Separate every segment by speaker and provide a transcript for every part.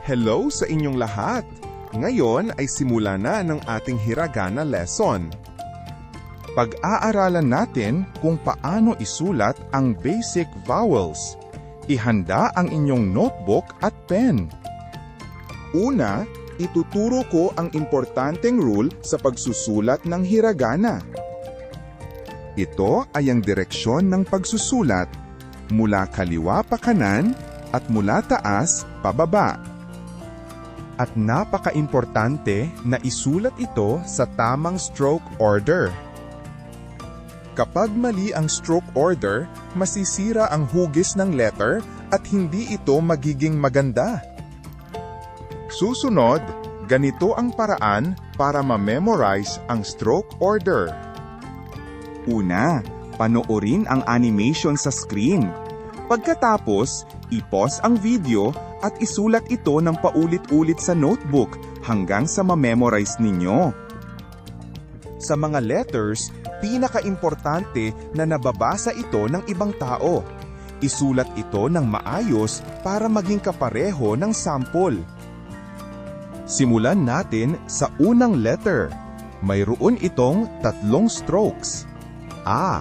Speaker 1: Hello sa inyong lahat! Ngayon ay simula na ng ating hiragana lesson. Pag-aaralan natin kung paano isulat ang basic vowels. Ihanda ang inyong notebook at pen. Una, ituturo ko ang importanteng rule sa pagsusulat ng hiragana. Ito ay ang direksyon ng pagsusulat, mula kaliwa pa kanan at mula taas pababa. At napaka-importante na isulat ito sa tamang stroke order. Kapag mali ang stroke order, masisira ang hugis ng letter at hindi ito magiging maganda. Susunod, ganito ang paraan para ma-memorize ang stroke order. Una, panoorin ang animation sa screen. Pagkatapos, i-pause ang video at isulat ito ng paulit-ulit sa notebook hanggang sa ma-memorize ninyo. Sa mga letters, pinaka-importante na nababasa ito ng ibang tao. Isulat ito ng maayos para maging kapareho ng sample. Simulan natin sa unang letter. Mayroon itong 3 strokes. A.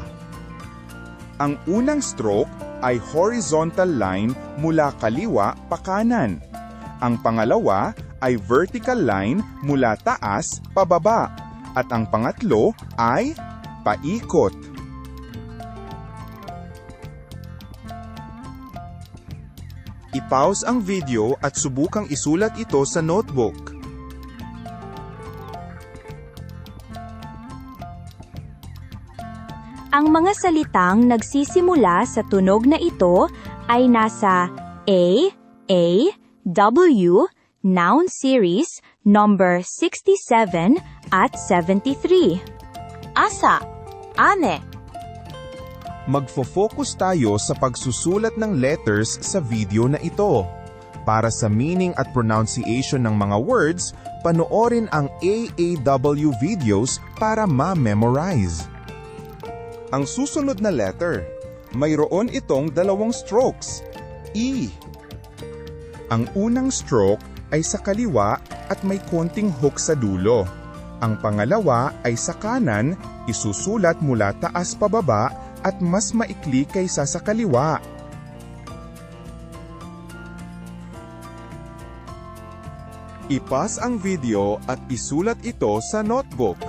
Speaker 1: Ang unang stroke ay horizontal line mula kaliwa pa kanan. Ang pangalawa ay vertical line mula taas pababa. At ang pangatlo ay paikot. I-pause ang video at subukang isulat ito sa notebook.
Speaker 2: Ang mga salitang nagsisimula sa tunog na ito ay nasa W, noun series, number 67 at 73. Asa, ane.
Speaker 1: Magfo-focus tayo sa pagsusulat ng letters sa video na ito. Para sa meaning at pronunciation ng mga words, panoorin ang AAW videos para ma-memorize. Ang susunod na letter, mayroon itong 2 strokes, E. Ang unang stroke ay sa kaliwa at may konting hook sa dulo. Ang pangalawa ay sa kanan, isusulat mula taas pababa at mas maikli kaysa sa kaliwa. I-pause ang video at isulat ito sa notebook.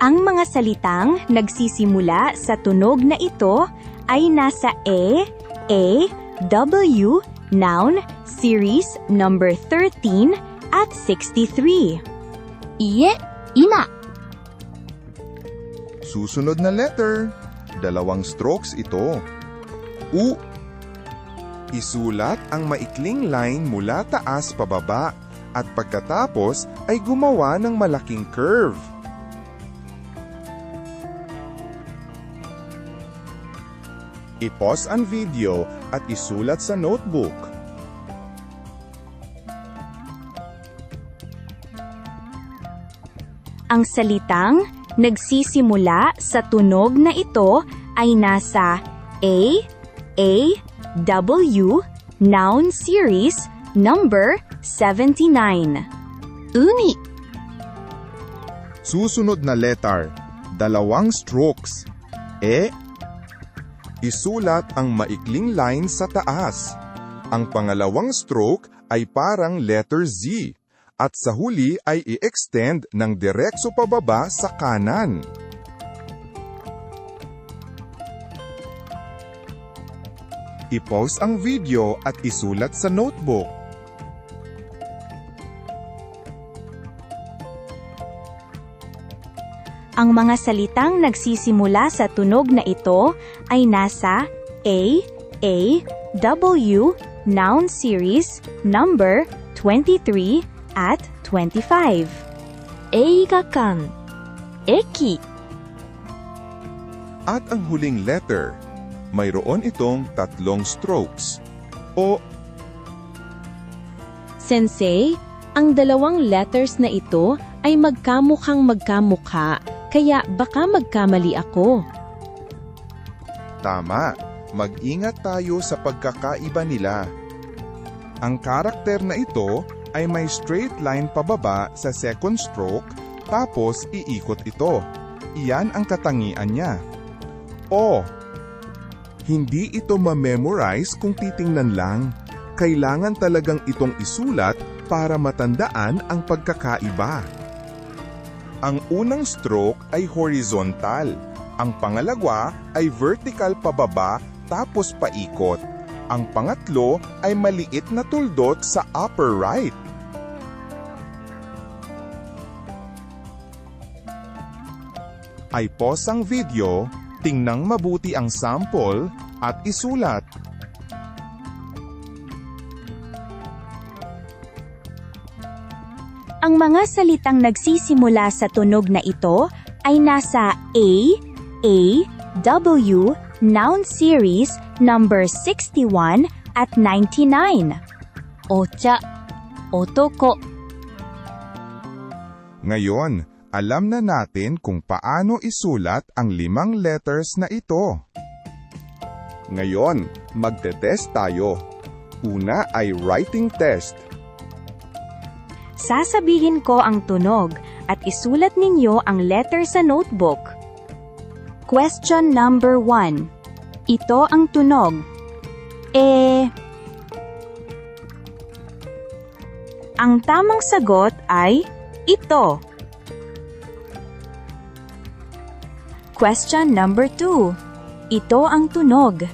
Speaker 2: Ang mga salitang nagsisimula sa tunog na ito ay nasa W, noun, series number 13 at 63. Iye, ina.
Speaker 1: Susunod na letter, 2 strokes ito. U. Isulat ang maikling line mula taas pababa at pagkatapos ay gumawa ng malaking curve. I-pause ang video at isulat sa notebook.
Speaker 2: Ang salitang nagsisimula sa tunog na ito ay nasa W, noun series, number 79. Uni.
Speaker 1: Susunod na letter, 2 strokes. Isulat ang maikling line sa taas. Ang pangalawang stroke ay parang letter Z at sa huli ay i-extend ng diretso pababa sa kanan. I-pause ang video at isulat sa notebook.
Speaker 2: Ang mga salitang nagsisimula sa tunog na ito ay nasa W, noun series, number 23 at 25. Eigakan, eki.
Speaker 1: At ang huling letter, mayroon itong 3 strokes. O.
Speaker 3: Sensei, ang 2 letters na ito ay magkamukhang magkamukha, kaya baka magkamali ako.
Speaker 1: Tama. mag-ingat tayo sa pagkakaiba nila. Ang karakter na ito ay may straight line pababa sa second stroke, tapos iikot ito. Iyan ang katangian niya. O. Hindi ito ma-memorize kung titingnan lang. Kailangan talagang itong isulat para matandaan ang pagkakaiba. Ang unang stroke ay horizontal. Ang pangalawa ay vertical pababa tapos paikot. Ang pangatlo ay maliit na tuldok sa upper right. Ay pause ang video, tingnang mabuti ang sample at isulat.
Speaker 2: Ang mga salitang nagsisimula sa tunog na ito ay nasa A, noun series number 61 at 99.
Speaker 3: Ocha, otoko.
Speaker 1: Ngayon, alam na natin kung paano isulat ang 5 letters na ito. Ngayon, magte-test tayo. Una ay writing test.
Speaker 2: Sasabihin ko ang tunog at isulat ninyo ang letter sa notebook. Question number 1. Ito ang tunog. Ang tamang sagot ay ito. Question number 2. Ito ang tunog.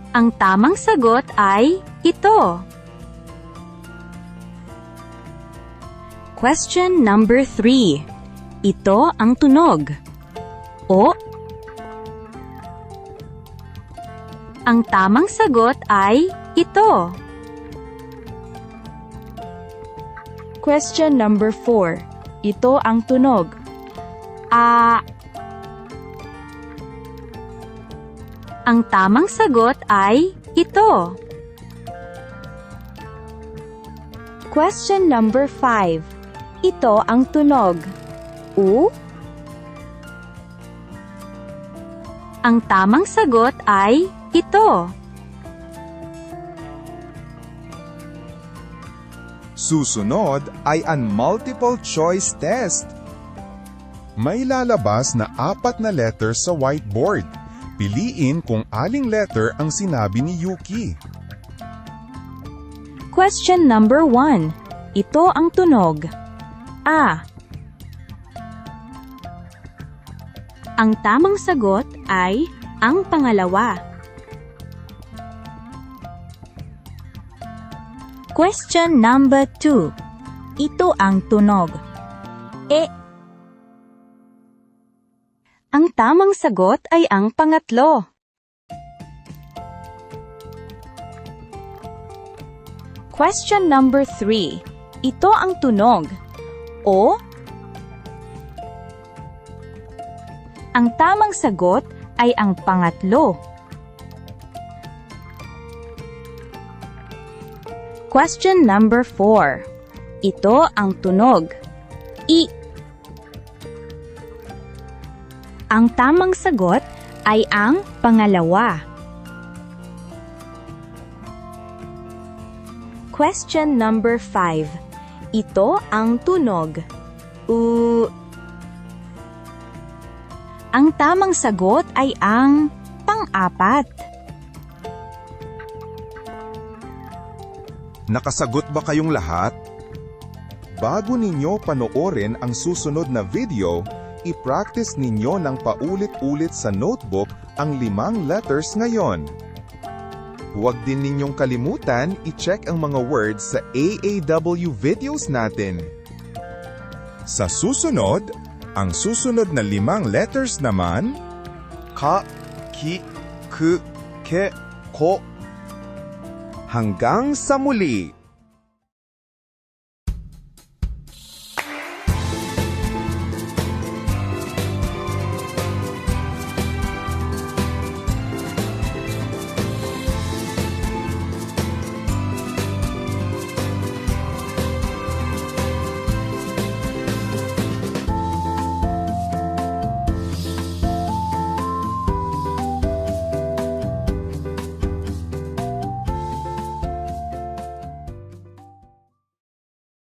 Speaker 2: Ang tamang sagot ay ito. Question number 3. Ito ang tunog. O. Ang tamang sagot ay ito.
Speaker 3: Question number 4. Ito ang tunog.
Speaker 2: Ang tamang sagot ay ito.
Speaker 3: Question number 5. Ito ang tunog. U.
Speaker 2: Ang tamang sagot ay ito.
Speaker 1: Susunod ay ang multiple choice test. May lalabas na 4 na letters sa whiteboard. Piliin kung aling letter ang sinabi ni Yuki.
Speaker 2: Question number 1. Ito ang tunog. A. Ang tamang sagot ay ang pangalawa. Question number 2. Ito ang tunog. Ang tamang sagot ay ang pangatlo. Question number 3. Ito ang tunog. O. Ang tamang sagot ay ang pangatlo. Question number 4. Ito ang tunog. I. Ang tamang sagot ay ang pangalawa. Question number 5. Ito ang tunog. U. Ang tamang sagot ay ang pang-apat.
Speaker 1: Nakasagot ba kayong lahat? Bago ninyo panoorin ang susunod na video, i-practice ninyo ng paulit-ulit sa notebook ang 5 letters ngayon. Huwag din ninyong kalimutan i-check ang mga words sa AAW videos natin. Sa susunod, ang susunod na 5 letters naman, ka, ki, k, ke, ko. Hanggang sa muli!